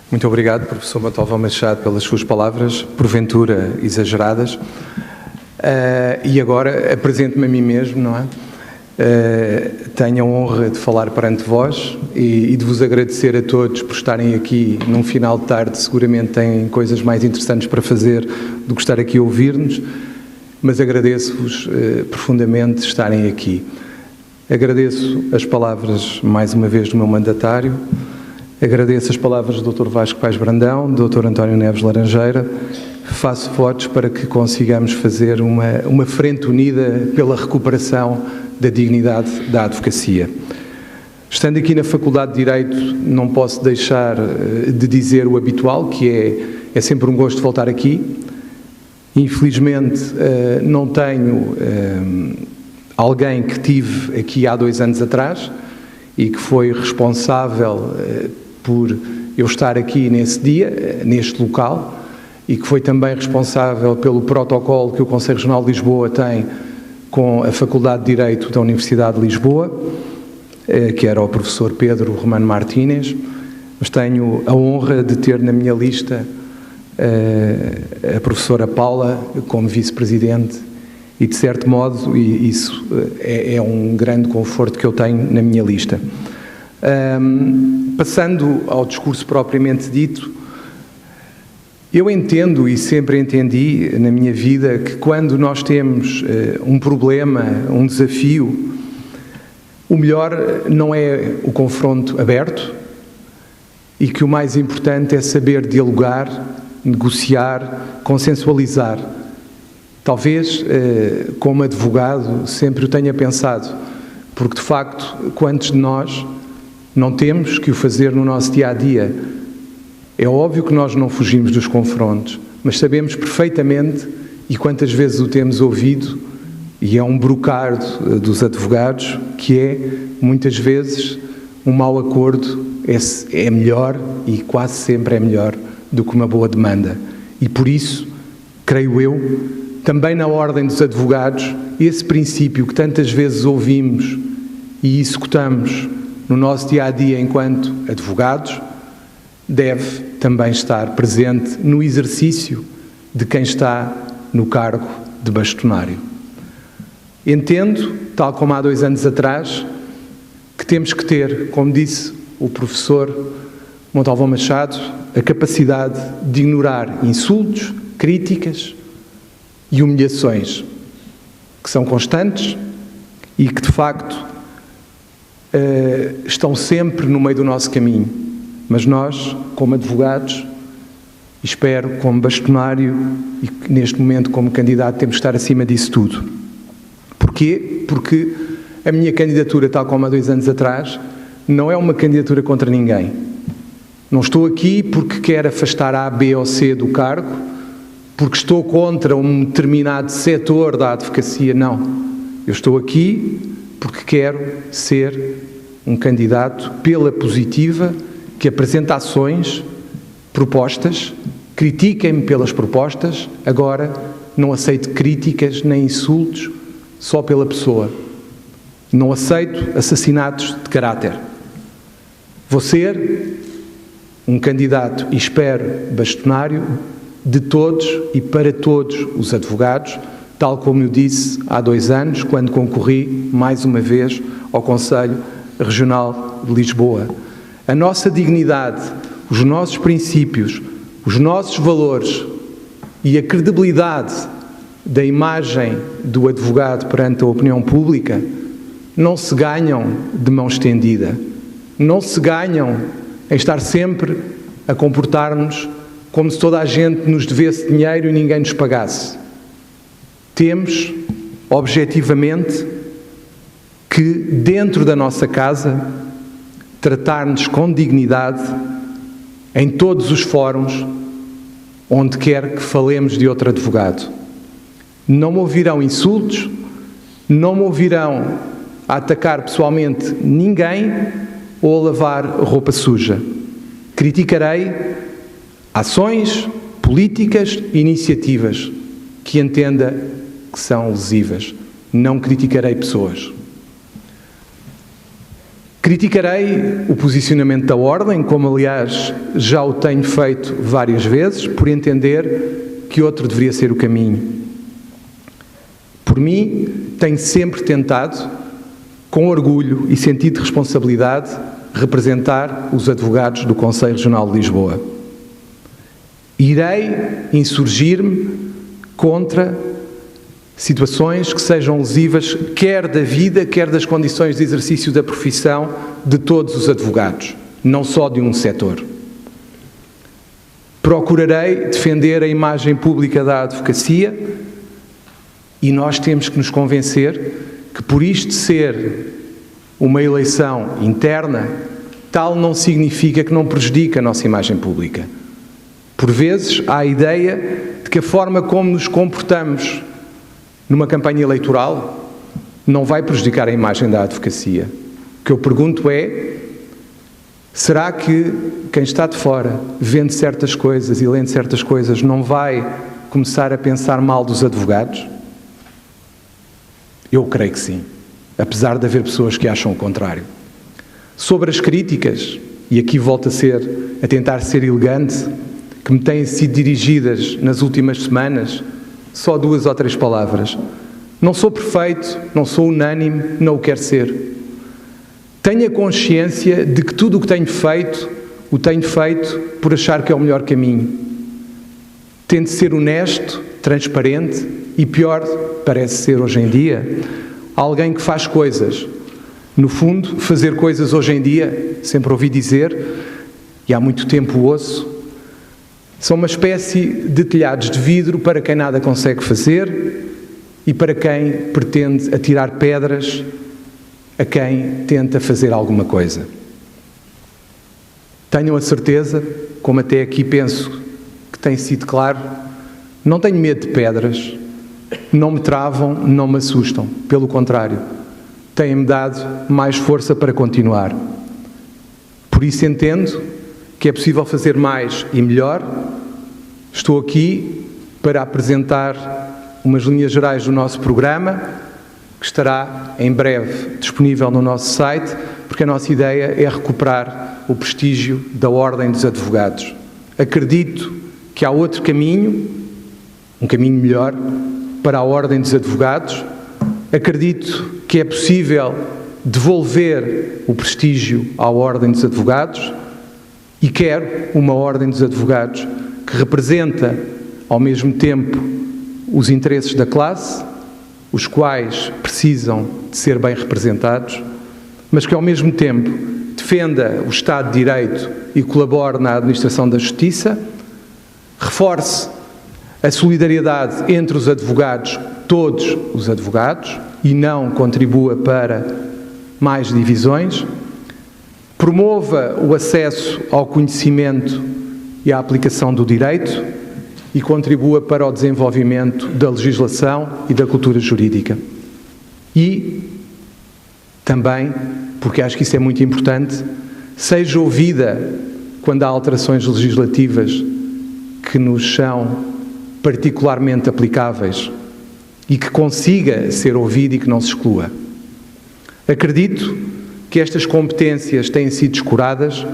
Muito obrigado, professor Montalvão Machado, pelas suas palavras, porventura exageradas. E agora apresento-me a mim mesmo, não é? Tenho a honra de falar perante vós e de vos agradecer a todos por estarem aqui num final de tarde. Seguramente têm coisas mais interessantes para fazer do que estar aqui a ouvir-nos, mas agradeço-vos profundamente estarem aqui. Agradeço as palavras, mais uma vez, do meu mandatário. Agradeço as palavras do Dr. Vasco Paes Brandão, do Dr. António Neves Laranjeira. Faço votos para que consigamos fazer uma frente unida pela recuperação da dignidade da advocacia. Estando aqui na Faculdade de Direito, não posso deixar de dizer o habitual, que é sempre um gosto voltar aqui. Infelizmente, não tenho alguém que tive aqui há 2 anos atrás e que foi responsável por eu estar aqui nesse dia, neste local, e que foi também responsável pelo protocolo que o Conselho Regional de Lisboa tem com a Faculdade de Direito da Universidade de Lisboa, que era o professor Pedro Romano Martínez, mas tenho a honra de ter na minha lista a professora Paula como vice-presidente e, de certo modo, isso é um grande conforto que eu tenho na minha lista. Passando ao discurso propriamente dito, eu entendo e sempre entendi na minha vida que quando nós temos um problema, um desafio, o melhor não é o confronto aberto e que o mais importante é saber dialogar, negociar, consensualizar. Talvez, como advogado, sempre o tenha pensado, porque de facto, quantos de nós não temos que o fazer no nosso dia-a-dia? É óbvio que nós não fugimos dos confrontos, mas sabemos perfeitamente, e quantas vezes o temos ouvido, e é um brocardo dos advogados, que é, muitas vezes, um mau acordo é melhor, e quase sempre é melhor, do que uma boa demanda. E por isso, creio eu, também na ordem dos advogados, esse princípio que tantas vezes ouvimos e executamos no nosso dia-a-dia enquanto advogados, deve também estar presente no exercício de quem está no cargo de bastonário. Entendo, tal como há 2 anos atrás, que temos que ter, como disse o professor Montalvão Machado, a capacidade de ignorar insultos, críticas e humilhações, que são constantes e que, de facto, estão sempre no meio do nosso caminho. Mas nós, como advogados, espero como bastonário e neste momento como candidato, temos que estar acima disso tudo. Porquê? Porque a minha candidatura, tal como há 2 anos atrás, não é uma candidatura contra ninguém. Não estou aqui porque quero afastar A, B ou C do cargo, porque estou contra um determinado setor da advocacia, não. Eu estou aqui porque quero ser um candidato pela positiva, que apresenta ações, propostas, critiquem-me pelas propostas, agora não aceito críticas nem insultos só pela pessoa. Não aceito assassinatos de caráter. Vou ser um candidato, e espero, bastonário de todos e para todos os advogados, tal como eu disse há 2 anos, quando concorri mais uma vez ao Conselho Regional de Lisboa. A nossa dignidade, os nossos princípios, os nossos valores e a credibilidade da imagem do advogado perante a opinião pública não se ganham de mão estendida, não se ganham em estar sempre a comportar-nos como se toda a gente nos devesse dinheiro e ninguém nos pagasse. Temos, objetivamente, que dentro da nossa casa tratar-nos com dignidade em todos os fóruns onde quer que falemos de outro advogado. Não me ouvirão insultos, não me ouvirão a atacar pessoalmente ninguém ou a lavar roupa suja. Criticarei ações, políticas e iniciativas que entenda que são lesivas. Não criticarei pessoas. Criticarei o posicionamento da Ordem, como aliás já o tenho feito várias vezes, por entender que outro deveria ser o caminho. Por mim, tenho sempre tentado, com orgulho e sentido de responsabilidade, representar os advogados do Conselho Regional de Lisboa. Irei insurgir-me contra situações que sejam lesivas, quer da vida, quer das condições de exercício da profissão de todos os advogados, não só de um setor. Procurarei defender a imagem pública da advocacia e nós temos que nos convencer que, por isto ser uma eleição interna, tal não significa que não prejudique a nossa imagem pública. Por vezes há a ideia de que a forma como nos comportamos numa campanha eleitoral não vai prejudicar a imagem da advocacia. O que eu pergunto é, será que quem está de fora, vendo certas coisas e lendo certas coisas, não vai começar a pensar mal dos advogados? Eu creio que sim, apesar de haver pessoas que acham o contrário. Sobre as críticas, e aqui volto a tentar ser elegante, que me têm sido dirigidas nas últimas semanas, só 2 ou 3 palavras. Não sou perfeito, não sou unânime, não o quero ser. Tenho a consciência de que tudo o que tenho feito, o tenho feito por achar que é o melhor caminho. Tento ser honesto, transparente e, pior, parece ser hoje em dia, alguém que faz coisas. No fundo, fazer coisas hoje em dia, sempre ouvi dizer, e há muito tempo ouço, são uma espécie de telhados de vidro para quem nada consegue fazer e para quem pretende atirar pedras a quem tenta fazer alguma coisa. Tenham a certeza, como até aqui penso que tem sido claro, não tenho medo de pedras, não me travam, não me assustam. Pelo contrário, têm-me dado mais força para continuar. Por isso entendo que é possível fazer mais e melhor. Estou aqui para apresentar umas linhas gerais do nosso programa, que estará em breve disponível no nosso site, porque a nossa ideia é recuperar o prestígio da Ordem dos Advogados. Acredito que há outro caminho, um caminho melhor, para a Ordem dos Advogados. Acredito que é possível devolver o prestígio à Ordem dos Advogados e quero uma Ordem dos Advogados que representa, ao mesmo tempo, os interesses da classe, os quais precisam de ser bem representados, mas que, ao mesmo tempo, defenda o Estado de Direito e colabore na administração da Justiça, reforce a solidariedade entre os advogados, todos os advogados, e não contribua para mais divisões, promova o acesso ao conhecimento e à aplicação do direito e contribua para o desenvolvimento da legislação e da cultura jurídica. E também, porque acho que isso é muito importante, seja ouvida quando há alterações legislativas que nos são particularmente aplicáveis e que consiga ser ouvida e que não se exclua. Acredito que estas competências têm sido descuradas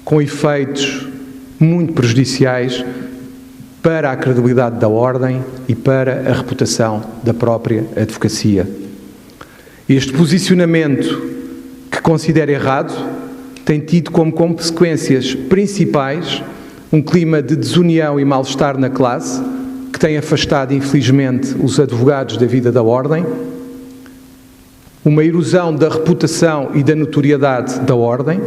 com efeitos muito prejudiciais para a credibilidade da Ordem e para a reputação da própria advocacia. Este posicionamento, que considero errado, tem tido como consequências principais um clima de desunião e mal-estar na classe, que tem afastado, infelizmente, os advogados da vida da Ordem, uma erosão da reputação e da notoriedade da Ordem,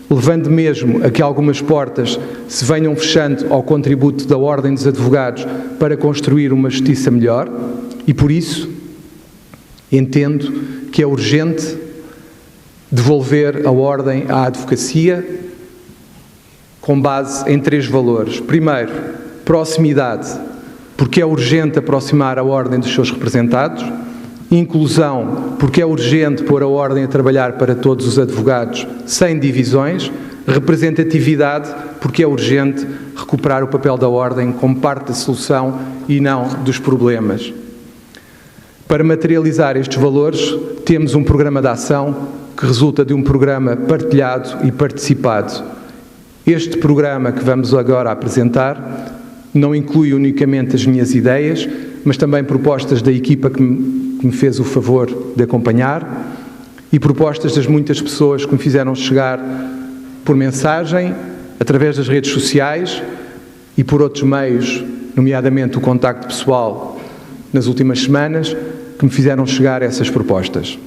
levando mesmo a que algumas portas se venham fechando ao contributo da Ordem dos Advogados para construir uma justiça melhor, e por isso entendo que é urgente devolver a Ordem à advocacia com base em 3 valores. Primeiro, proximidade, porque é urgente aproximar a Ordem dos seus representados. Inclusão, porque é urgente pôr a Ordem a trabalhar para todos os advogados sem divisões. Representatividade, porque é urgente recuperar o papel da Ordem como parte da solução e não dos problemas. Para materializar estes valores, temos um programa de ação que resulta de um programa partilhado e participado. Este programa que vamos agora apresentar não inclui unicamente as minhas ideias, mas também propostas da equipa que me fez o favor de acompanhar e propostas das muitas pessoas que me fizeram chegar por mensagem, através das redes sociais e por outros meios, nomeadamente o contacto pessoal nas últimas semanas, que me fizeram chegar essas propostas.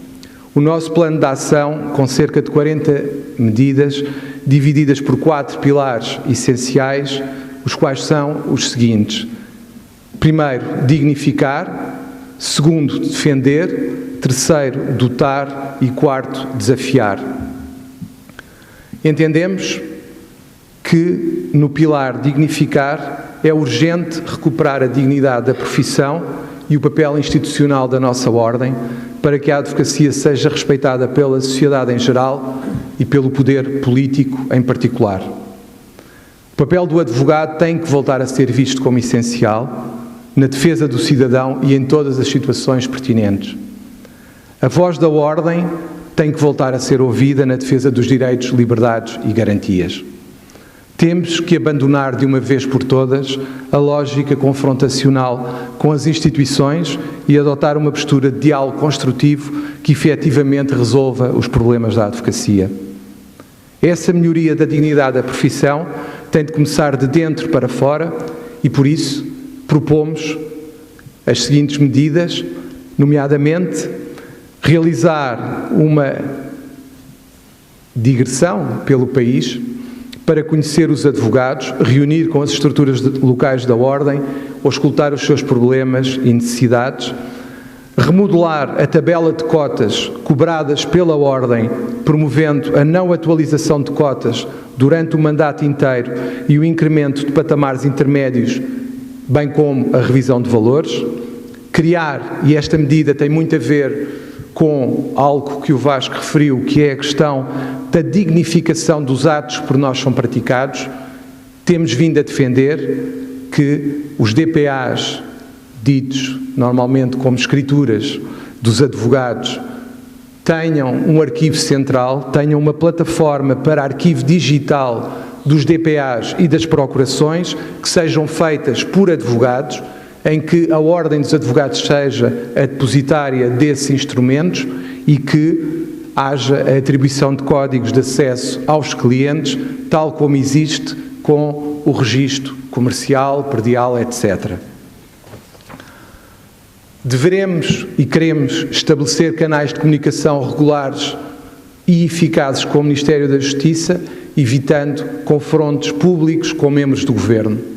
O nosso plano de ação, com cerca de 40 medidas, divididas por 4 pilares essenciais, os quais são os seguintes. Primeiro, dignificar. Segundo, defender. Terceiro, dotar. E quarto, desafiar. Entendemos que no pilar dignificar é urgente recuperar a dignidade da profissão e o papel institucional da nossa ordem para que a advocacia seja respeitada pela sociedade em geral e pelo poder político em particular. O papel do advogado tem que voltar a ser visto como essencial na defesa do cidadão e em todas as situações pertinentes. A voz da ordem tem que voltar a ser ouvida na defesa dos direitos, liberdades e garantias. Temos que abandonar de uma vez por todas a lógica confrontacional com as instituições e adotar uma postura de diálogo construtivo que efetivamente resolva os problemas da advocacia. Essa melhoria da dignidade da profissão tem de começar de dentro para fora e, por isso, propomos as seguintes medidas, nomeadamente realizar uma digressão pelo país para conhecer os advogados, reunir com as estruturas locais da ordem, auscultar os seus problemas e necessidades, remodelar a tabela de cotas cobradas pela ordem, promovendo a não atualização de cotas durante o mandato inteiro e o incremento de patamares intermédios, bem como a revisão de valores, criar, e esta medida tem muito a ver com algo que o Vasco referiu, que é a questão da dignificação dos atos que por nós são praticados. Temos vindo a defender que os DPAs, ditos normalmente como escrituras dos advogados, tenham um arquivo central, tenham uma plataforma para arquivo digital dos DPAs e das procurações, que sejam feitas por advogados, em que a Ordem dos Advogados seja a depositária desses instrumentos e que haja a atribuição de códigos de acesso aos clientes, tal como existe com o registro comercial, predial, etc. Deveremos e queremos estabelecer canais de comunicação regulares e eficazes com o Ministério da Justiça, evitando confrontos públicos com membros do Governo.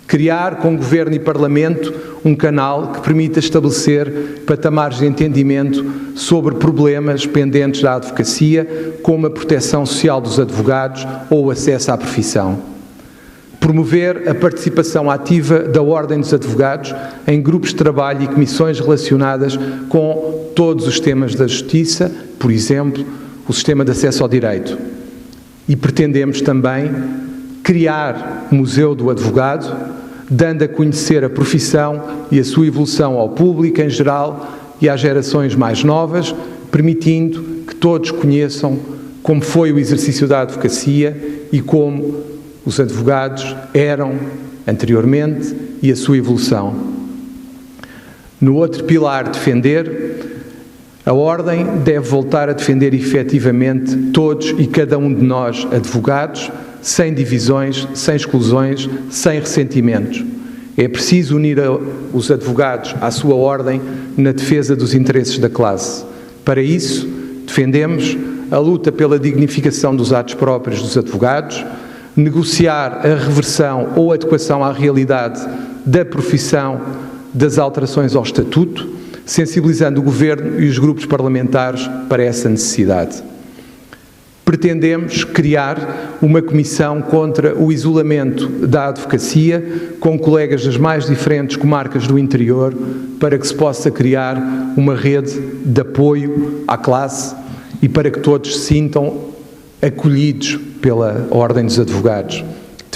Criar, com Governo e Parlamento, um canal que permita estabelecer patamares de entendimento sobre problemas pendentes da advocacia, como a proteção social dos advogados ou o acesso à profissão. Promover a participação ativa da Ordem dos Advogados em grupos de trabalho e comissões relacionadas com todos os temas da Justiça, por exemplo, o sistema de acesso ao direito. E pretendemos também criar o Museu do Advogado, dando a conhecer a profissão e a sua evolução ao público em geral e às gerações mais novas, permitindo que todos conheçam como foi o exercício da advocacia e como os advogados eram anteriormente e a sua evolução. No outro pilar, defender, a Ordem deve voltar a defender efetivamente todos e cada um de nós, advogados, sem divisões, sem exclusões, sem ressentimentos. É preciso unir os advogados à sua ordem na defesa dos interesses da classe. Para isso, defendemos a luta pela dignificação dos atos próprios dos advogados, negociar a reversão ou adequação à realidade da profissão das alterações ao Estatuto, sensibilizando o Governo e os grupos parlamentares para essa necessidade. Pretendemos criar uma comissão contra o isolamento da advocacia, com colegas das mais diferentes comarcas do interior, para que se possa criar uma rede de apoio à classe e para que todos se sintam acolhidos pela Ordem dos Advogados.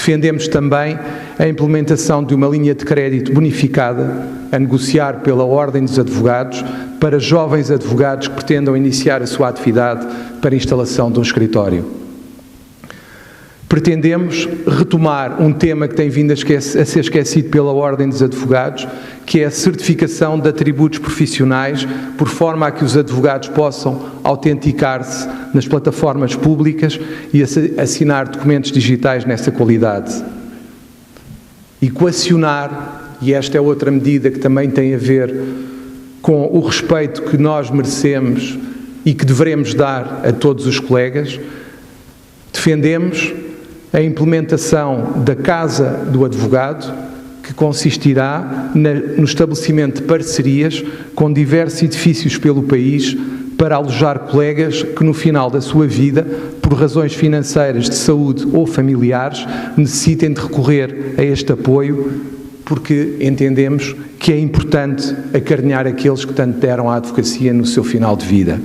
Defendemos também a implementação de uma linha de crédito bonificada a negociar pela Ordem dos Advogados para jovens advogados que pretendam iniciar a sua atividade para a instalação de um escritório. Pretendemos retomar um tema que tem vindo a ser esquecido pela Ordem dos Advogados, que é a certificação de atributos profissionais, por forma a que os advogados possam autenticar-se nas plataformas públicas e assinar documentos digitais nessa qualidade. Equacionar, e esta é outra medida que também tem a ver com o respeito que nós merecemos e que devemos dar a todos os colegas, defendemos a implementação da Casa do Advogado, que consistirá no estabelecimento de parcerias com diversos edifícios pelo país para alojar colegas que no final da sua vida, por razões financeiras, de saúde ou familiares, necessitem de recorrer a este apoio, porque entendemos que é importante acarinhar aqueles que tanto deram à advocacia no seu final de vida.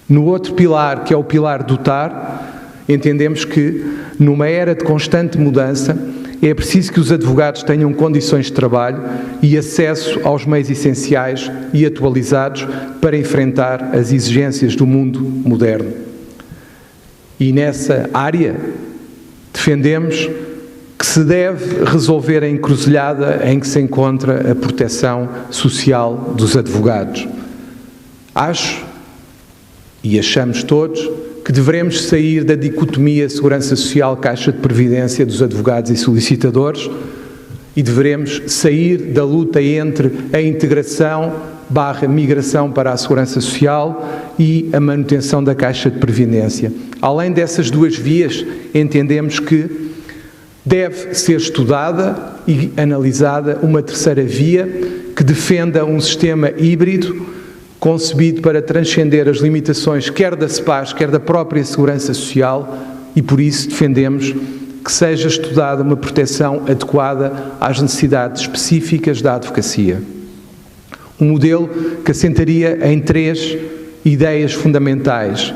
No outro pilar, que é o pilar dotar, entendemos que, numa era de constante mudança, é preciso que os advogados tenham condições de trabalho e acesso aos meios essenciais e atualizados para enfrentar as exigências do mundo moderno. E nessa área defendemos que se deve resolver a encruzilhada em que se encontra a proteção social dos advogados. Acho, e achamos todos, que devemos sair da dicotomia Segurança Social, Caixa de Previdência dos advogados e solicitadores e devemos sair da luta entre a integração / migração para a Segurança Social e a manutenção da Caixa de Previdência. Além dessas duas vias, entendemos que deve ser estudada e analisada uma terceira via que defenda um sistema híbrido concebido para transcender as limitações quer da SEPAS, quer da própria Segurança Social, e por isso defendemos que seja estudada uma proteção adequada às necessidades específicas da advocacia. Um modelo que assentaria em 3 ideias fundamentais.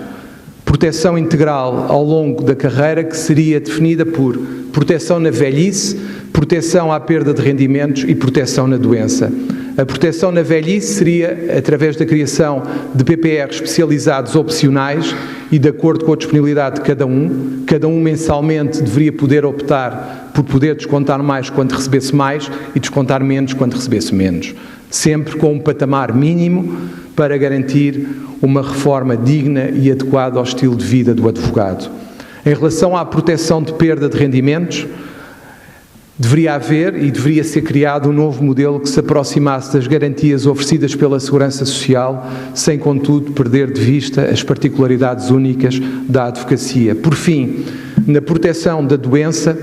Proteção integral ao longo da carreira, que seria definida por proteção na velhice, proteção à perda de rendimentos e proteção na doença. A proteção na velhice seria através da criação de PPR especializados opcionais e de acordo com a disponibilidade de cada um mensalmente deveria poder optar por poder descontar mais quando recebesse mais e descontar menos quando recebesse menos, sempre com um patamar mínimo para garantir uma reforma digna e adequada ao estilo de vida do advogado. Em relação à proteção de perda de rendimentos, deveria haver e deveria ser criado um novo modelo que se aproximasse das garantias oferecidas pela Segurança Social, sem, contudo, perder de vista as particularidades únicas da advocacia. Por fim, na proteção da doença,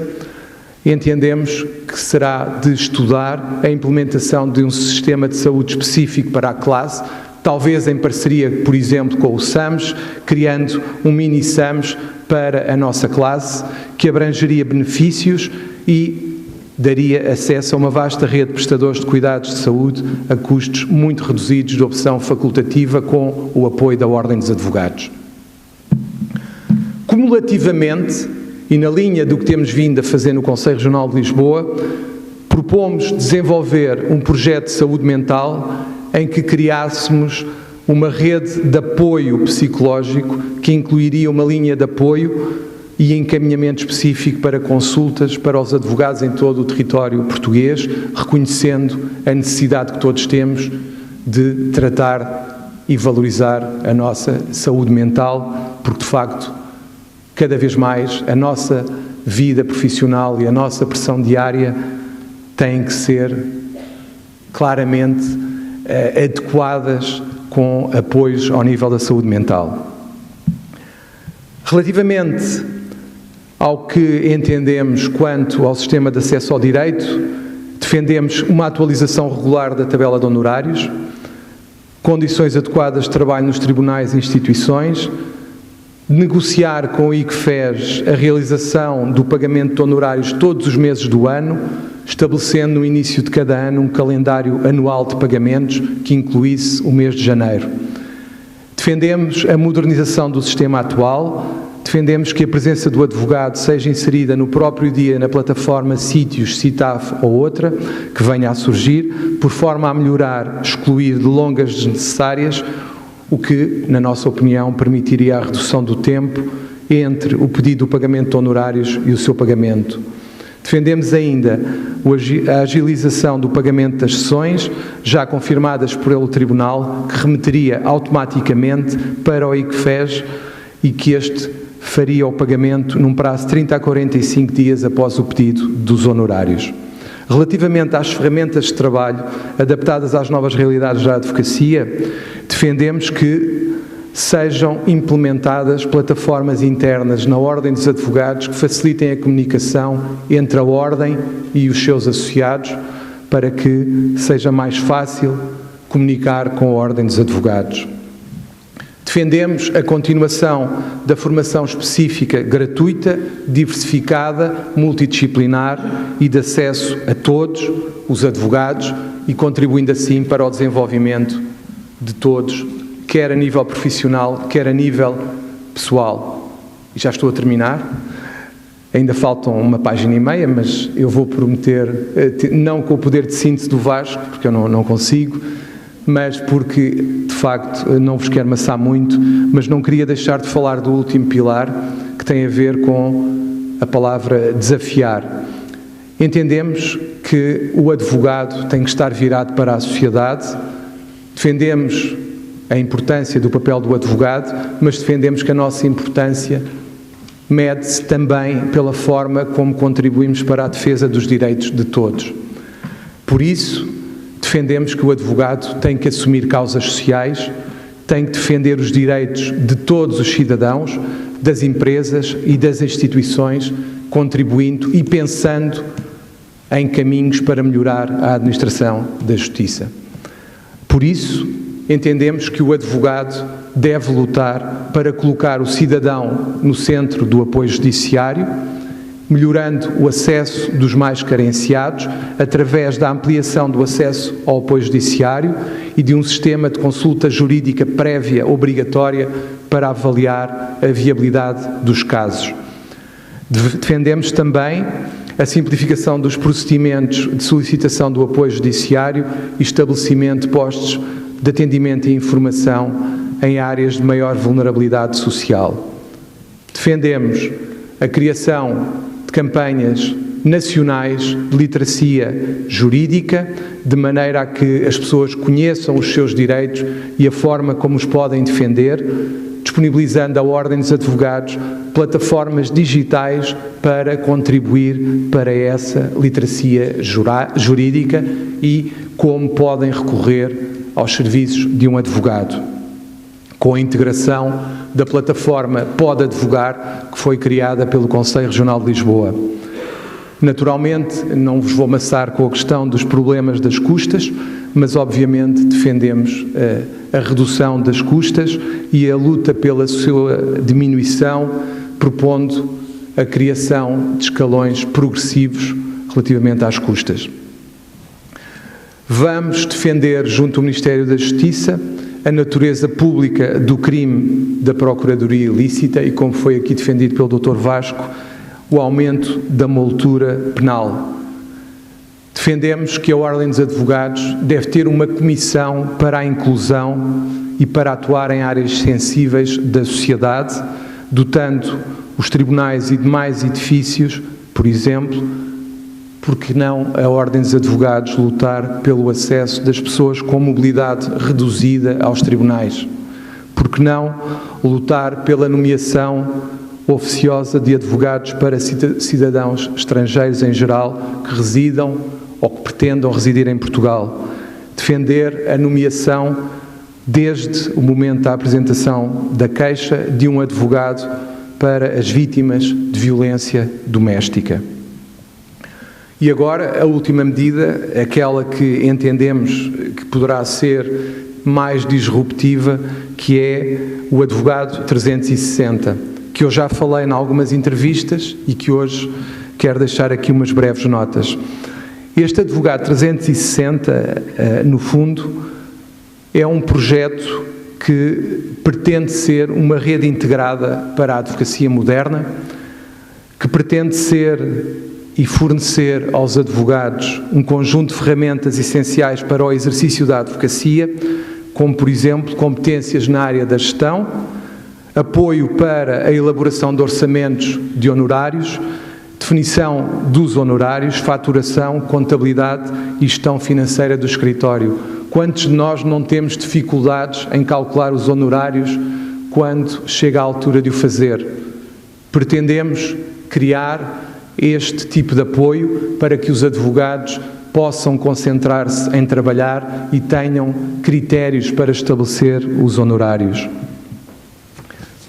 entendemos que será de estudar a implementação de um sistema de saúde específico para a classe, talvez em parceria, por exemplo, com o SAMS, criando um mini SAMS para a nossa classe, que abrangeria benefícios e daria acesso a uma vasta rede de prestadores de cuidados de saúde a custos muito reduzidos de opção facultativa com o apoio da Ordem dos Advogados. Cumulativamente, e na linha do que temos vindo a fazer no Conselho Regional de Lisboa, propomos desenvolver um projeto de saúde mental em que criássemos uma rede de apoio psicológico que incluiria uma linha de apoio e encaminhamento específico para consultas para os advogados em todo o território português, reconhecendo a necessidade que todos temos de tratar e valorizar a nossa saúde mental, porque, de facto, cada vez mais a nossa vida profissional e a nossa pressão diária têm que ser claramente adequadas com apoios ao nível da saúde mental. Relativamente ao que entendemos quanto ao sistema de acesso ao direito, defendemos uma atualização regular da tabela de honorários, condições adequadas de trabalho nos tribunais e instituições, negociar com o ICFES a realização do pagamento de honorários todos os meses do ano, estabelecendo no início de cada ano um calendário anual de pagamentos que incluísse o mês de janeiro. Defendemos a modernização do sistema atual, Defendemos que a presença do advogado seja inserida no próprio dia na plataforma Sítios, Citaf ou outra, que venha a surgir, por forma a melhorar, excluir delongas desnecessárias, o que, na nossa opinião, permitiria a redução do tempo entre o pedido do pagamento de honorários e o seu pagamento. Defendemos ainda a agilização do pagamento das sessões, já confirmadas pelo Tribunal, que remeteria automaticamente para o ICFES e que este faria o pagamento num prazo de 30 a 45 dias após o pedido dos honorários. Relativamente às ferramentas de trabalho adaptadas às novas realidades da advocacia, defendemos que sejam implementadas plataformas internas na Ordem dos Advogados que facilitem a comunicação entre a Ordem e os seus associados, para que seja mais fácil comunicar com a Ordem dos Advogados. Defendemos a continuação da formação específica gratuita, diversificada, multidisciplinar e de acesso a todos os advogados e contribuindo assim para o desenvolvimento de todos, quer a nível profissional, quer a nível pessoal. E já estou a terminar. Ainda faltam uma página e meia, mas eu vou prometer, não com o poder de síntese do Vasco, porque eu não consigo, mas porque, de facto, não vos quero amassar muito, mas não queria deixar de falar do último pilar, que tem a ver com a palavra desafiar. Entendemos que o advogado tem que estar virado para a sociedade, defendemos a importância do papel do advogado, mas defendemos que a nossa importância mede-se também pela forma como contribuímos para a defesa dos direitos de todos. Por isso, defendemos que o advogado tem que assumir causas sociais, tem que defender os direitos de todos os cidadãos, das empresas e das instituições, contribuindo e pensando em caminhos para melhorar a administração da justiça. Por isso, entendemos que o advogado deve lutar para colocar o cidadão no centro do apoio judiciário, melhorando o acesso dos mais carenciados através da ampliação do acesso ao apoio judiciário e de um sistema de consulta jurídica prévia obrigatória para avaliar a viabilidade dos casos. Defendemos também a simplificação dos procedimentos de solicitação do apoio judiciário e estabelecimento de postos de atendimento e informação em áreas de maior vulnerabilidade social. Defendemos a criação de campanhas nacionais de literacia jurídica, de maneira a que as pessoas conheçam os seus direitos e a forma como os podem defender, disponibilizando a Ordem dos Advogados plataformas digitais para contribuir para essa literacia jurídica e como podem recorrer aos serviços de um advogado, com a integração da plataforma Pode Advogar, que foi criada pelo Conselho Regional de Lisboa. Naturalmente, não vos vou amassar com a questão dos problemas das custas, mas obviamente defendemos a redução das custas e a luta pela sua diminuição, propondo a criação de escalões progressivos relativamente às custas. Vamos defender, junto ao Ministério da Justiça, a natureza pública do crime da procuradoria ilícita e, como foi aqui defendido pelo Dr. Vasco, o aumento da moldura penal. Defendemos que a Ordem dos Advogados deve ter uma comissão para a inclusão e para atuar em áreas sensíveis da sociedade, dotando os tribunais e demais edifícios, por exemplo, porque não a Ordem dos Advogados lutar pelo acesso das pessoas com mobilidade reduzida aos tribunais? Porque não lutar pela nomeação oficiosa de advogados para cidadãos estrangeiros em geral que residam ou que pretendam residir em Portugal? Defender a nomeação, desde o momento da apresentação da queixa, de um advogado para as vítimas de violência doméstica. E agora, a última medida, aquela que entendemos que poderá ser mais disruptiva, que é o advogado 360, que eu já falei em algumas entrevistas e que hoje quero deixar aqui umas breves notas. Este advogado 360, no fundo, é um projeto que pretende ser uma rede integrada para a advocacia moderna, que pretende ser e fornecer aos advogados um conjunto de ferramentas essenciais para o exercício da advocacia, como, por exemplo, competências na área da gestão, apoio para a elaboração de orçamentos de honorários, definição dos honorários, faturação, contabilidade e gestão financeira do escritório. Quantos de nós não temos dificuldades em calcular os honorários quando chega a altura de o fazer? Pretendemos criar este tipo de apoio para que os advogados possam concentrar-se em trabalhar e tenham critérios para estabelecer os honorários.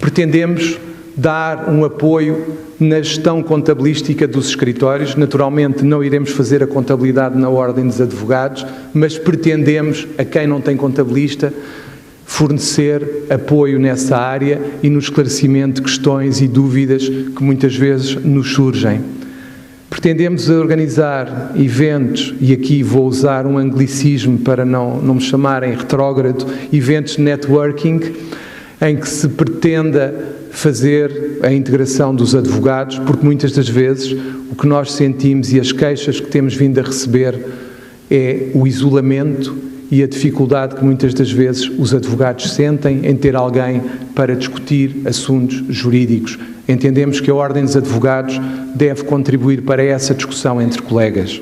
Pretendemos dar um apoio na gestão contabilística dos escritórios. Naturalmente não iremos fazer a contabilidade na ordem dos advogados, mas pretendemos, a quem não tem contabilista, fornecer apoio nessa área e no esclarecimento de questões e dúvidas que muitas vezes nos surgem. Pretendemos organizar eventos, e aqui vou usar um anglicismo para não me chamarem retrógrado, eventos de networking, em que se pretenda fazer a integração dos advogados, porque muitas das vezes o que nós sentimos e as queixas que temos vindo a receber é o isolamento e a dificuldade que muitas das vezes os advogados sentem em ter alguém para discutir assuntos jurídicos. Entendemos que a Ordem dos Advogados deve contribuir para essa discussão entre colegas.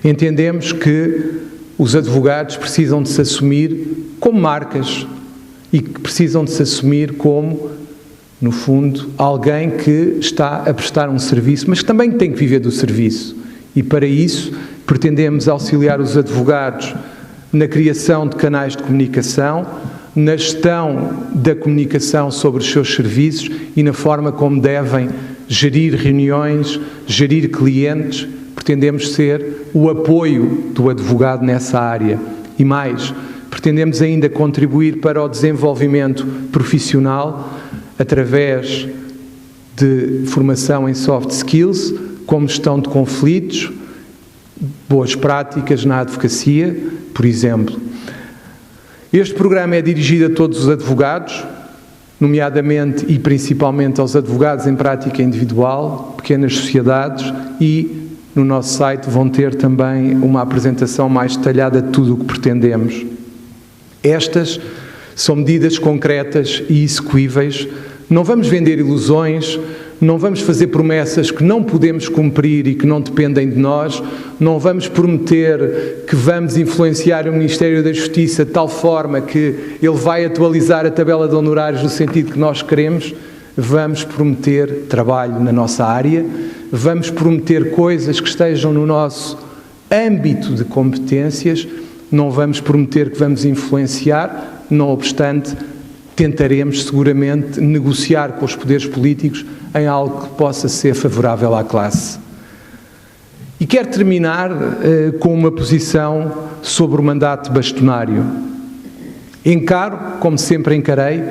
Entendemos que os advogados precisam de se assumir como marcas e que precisam de se assumir como, no fundo, alguém que está a prestar um serviço, mas que também tem que viver do serviço. E para isso pretendemos auxiliar os advogados na criação de canais de comunicação, na gestão da comunicação sobre os seus serviços e na forma como devem gerir reuniões, gerir clientes. Pretendemos ser o apoio do advogado nessa área. E mais, pretendemos ainda contribuir para o desenvolvimento profissional através de formação em soft skills, como gestão de conflitos, boas práticas na advocacia, por exemplo. Este programa é dirigido a todos os advogados, nomeadamente e principalmente aos advogados em prática individual, pequenas sociedades, e no nosso site vão ter também uma apresentação mais detalhada de tudo o que pretendemos. Estas são medidas concretas e execuíveis. Não vamos vender ilusões, não vamos fazer promessas que não podemos cumprir e que não dependem de nós, não vamos prometer que vamos influenciar o Ministério da Justiça de tal forma que ele vai atualizar a tabela de honorários no sentido que nós queremos. Vamos prometer trabalho na nossa área, vamos prometer coisas que estejam no nosso âmbito de competências, não vamos prometer que vamos influenciar, não obstante, tentaremos seguramente negociar com os poderes políticos em algo que possa ser favorável à classe. E quero terminar com uma posição sobre o mandato bastonário. Encaro, como sempre encarei,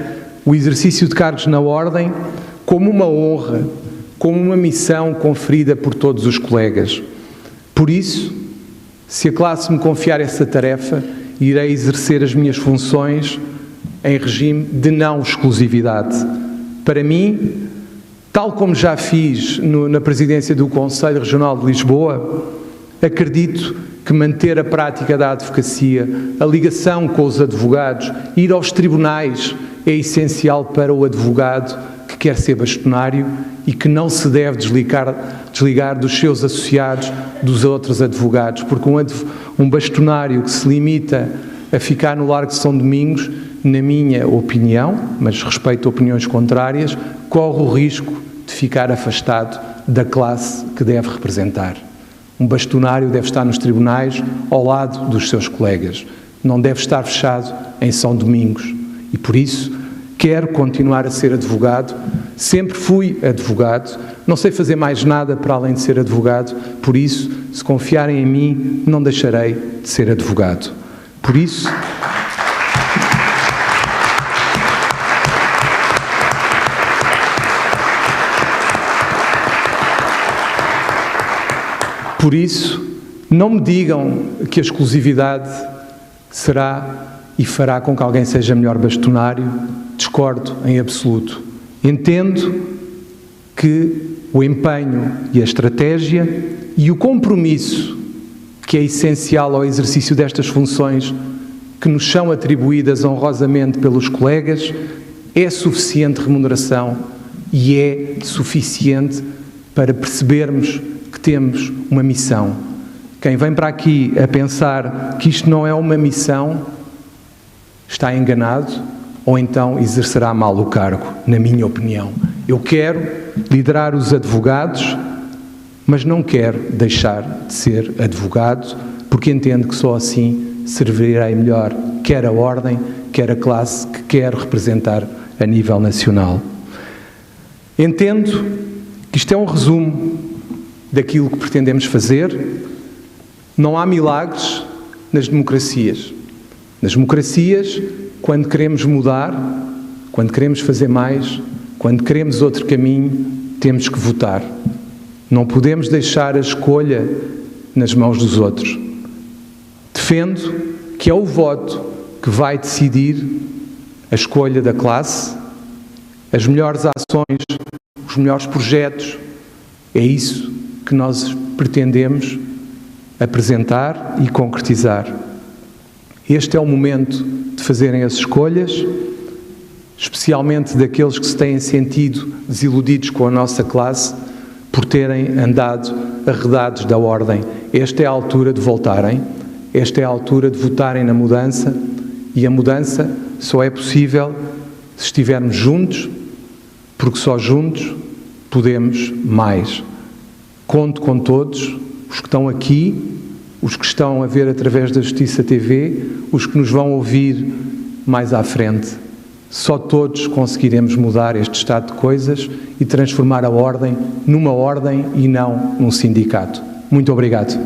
o exercício de cargos na Ordem como uma honra, como uma missão conferida por todos os colegas. Por isso, se a classe me confiar essa tarefa, irei exercer as minhas funções em regime de não exclusividade. Para mim, tal como já fiz na presidência do Conselho Regional de Lisboa, acredito que manter a prática da advocacia, a ligação com os advogados, ir aos tribunais é essencial para o advogado que quer ser bastonário e que não se deve desligar dos seus associados, dos outros advogados, porque um bastonário que se limita a ficar no Largo de São Domingos, na minha opinião, mas respeito opiniões contrárias, corre o risco de ficar afastado da classe que deve representar. Um bastonário deve estar nos tribunais ao lado dos seus colegas, não deve estar fechado em São Domingos. E por isso quero continuar a ser advogado, sempre fui advogado, não sei fazer mais nada para além de ser advogado, por isso, se confiarem em mim, não deixarei de ser advogado. Por isso, não me digam que a exclusividade será e fará com que alguém seja melhor bastonário, discordo em absoluto. Entendo que o empenho e a estratégia e o compromisso que é essencial ao exercício destas funções que nos são atribuídas honrosamente pelos colegas é suficiente remuneração e é suficiente para percebermos que temos uma missão. Quem vem para aqui a pensar que isto não é uma missão está enganado ou então exercerá mal o cargo, na minha opinião. Eu quero liderar os advogados, mas não quero deixar de ser advogado, porque entendo que só assim servirei melhor quer a ordem, quer a classe que quero representar a nível nacional. Entendo que isto é um resumo daquilo que pretendemos fazer. Não há milagres nas democracias. Nas democracias, quando queremos mudar, quando queremos fazer mais, quando queremos outro caminho, temos que votar. Não podemos deixar a escolha nas mãos dos outros. Defendo que é o voto que vai decidir a escolha da classe, as melhores ações, os melhores projetos. É isso que nós pretendemos apresentar e concretizar. Este é o momento de fazerem as escolhas, especialmente daqueles que se têm sentido desiludidos com a nossa classe por terem andado arredados da ordem. Esta é a altura de voltarem, esta é a altura de votarem na mudança, e a mudança só é possível se estivermos juntos, porque só juntos podemos mais. Conto com todos, os que estão aqui, os que estão a ver através da Justiça TV, os que nos vão ouvir mais à frente. Só todos conseguiremos mudar este estado de coisas e transformar a ordem numa ordem e não num sindicato. Muito obrigado.